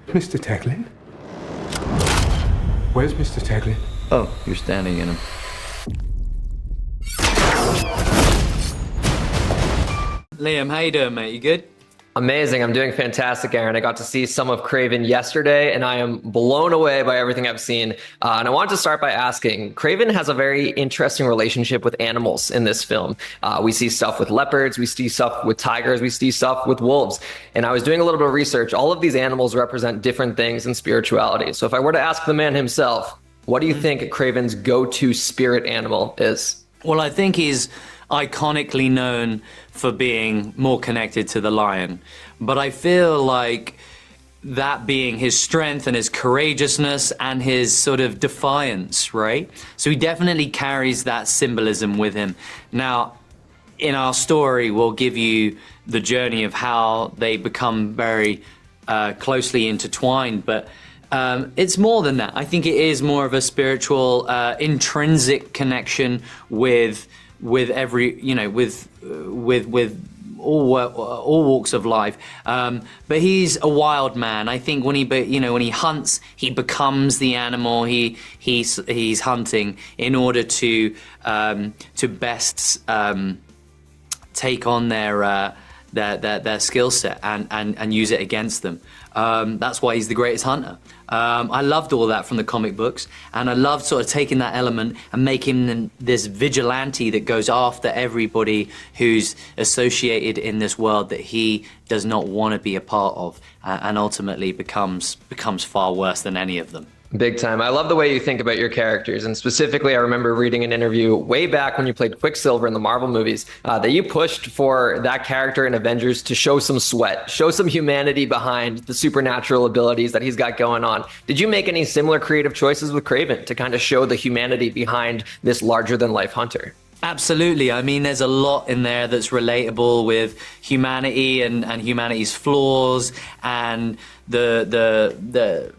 Mr. Teglin? Where's Mr. Teglin? Oh, you're standing in him. Liam, how you doing, mate? You good? Amazing. I'm doing fantastic, Aaron. I got to see some of Kraven yesterday, and I am blown away by everything I've seen. And I wanted to start by asking, Kraven has a very interesting relationship with animals in this film. We see stuff with leopards, we see stuff with tigers, we see stuff with wolves. And I was doing a little bit of research. All of these animals represent different things in spirituality. So if I were to ask the man himself, what do you think Kraven's go-to spirit animal is? Well, I think he's iconically known for being more connected to the lion. But I feel like that being his strength and his courageousness and his sort of defiance, right? So he definitely carries that symbolism with him. Now, in our story, we'll give you the journey of how they become very closely intertwined, but it's more than that. I think it is more of a spiritual, intrinsic connection with every, you know, with all walks of life. But he's a wild man. I think when he hunts, he becomes the animal he's hunting in order to best take on their skill set and use it against them. That's why he's the greatest hunter. I loved all that from the comic books, and I loved sort of taking that element and making him this vigilante that goes after everybody who's associated in this world that he does not want to be a part of, and ultimately becomes far worse than any of them. Big time. I love the way you think about your characters. And specifically, I remember reading an interview way back when you played Quicksilver in the Marvel movies, that you pushed for that character in Avengers to show some sweat, show some humanity behind the supernatural abilities that he's got going on. Did you make any similar creative choices with Kraven to kind of show the humanity behind this larger-than-life hunter? Absolutely. I mean, there's a lot in there that's relatable with humanity and humanity's flaws and the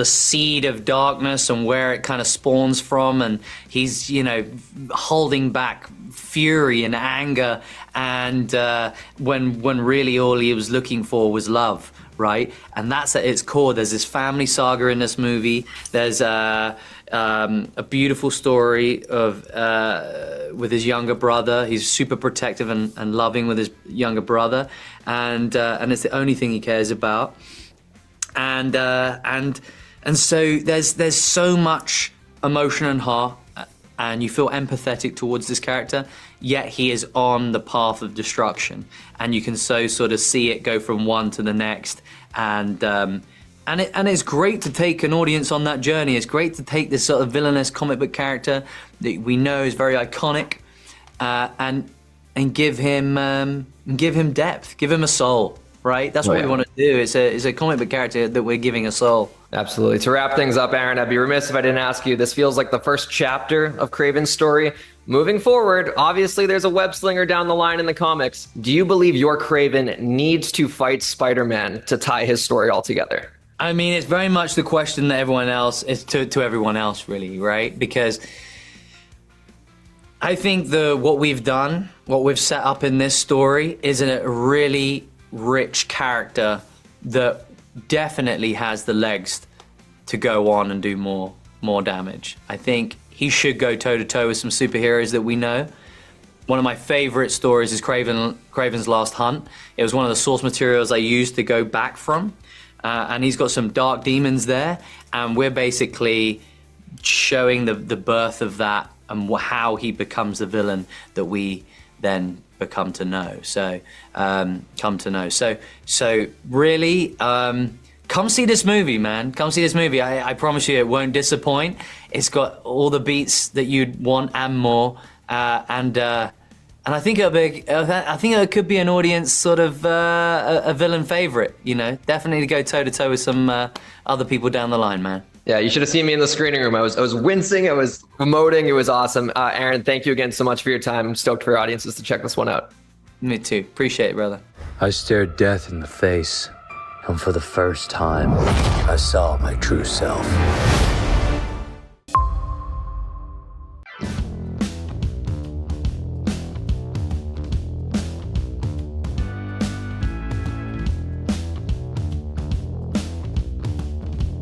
seed of darkness and where it kind of spawns from, and he's, you know, holding back fury and anger, and when really all he was looking for was love, right? And that's at its core. There's this family saga in this movie. There's a beautiful story of with his younger brother. He's super protective and loving with his younger brother, and it's the only thing he cares about. And so there's so much emotion and heart, and you feel empathetic towards this character, yet he is on the path of destruction, and you can so sort of see it go from one to the next, and it's great to take an audience on that journey. It's great to take this sort of villainous comic book character that we know is very iconic, and give him depth, give him a soul. Right? That's what we want to do. It's a comic book character that we're giving a soul. Absolutely. To wrap things up, Aaron, I'd be remiss if I didn't ask you, this feels like the first chapter of Kraven's story. Moving forward, obviously there's a web slinger down the line in the comics. Do you believe your Kraven needs to fight Spider-Man to tie his story all together? I mean, it's very much the question that everyone else is to everyone else, really, right? Because I think what we've done, what we've set up in this story is a really rich character that definitely has the legs to go on and do more damage. I think he should go toe-to-toe with some superheroes that we know. One of my favorite stories is Kraven's Last Hunt. It was one of the source materials I used to go back from, and he's got some dark demons there, and we're basically showing the birth of that and how he becomes the villain that we then come to know. So really, come see this movie, man. Come see this movie. I promise you, it won't disappoint. It's got all the beats that you'd want and more. And I think it could be an audience sort of a villain favorite. You know, definitely to go toe to toe with some other people down the line, man. Yeah, you should have seen me in the screening room. I was wincing, I was emoting, it was awesome. Aaron, thank you again so much for your time. I'm stoked for your audiences to check this one out. Me too. Appreciate it, brother. I stared death in the face, and for the first time, I saw my true self.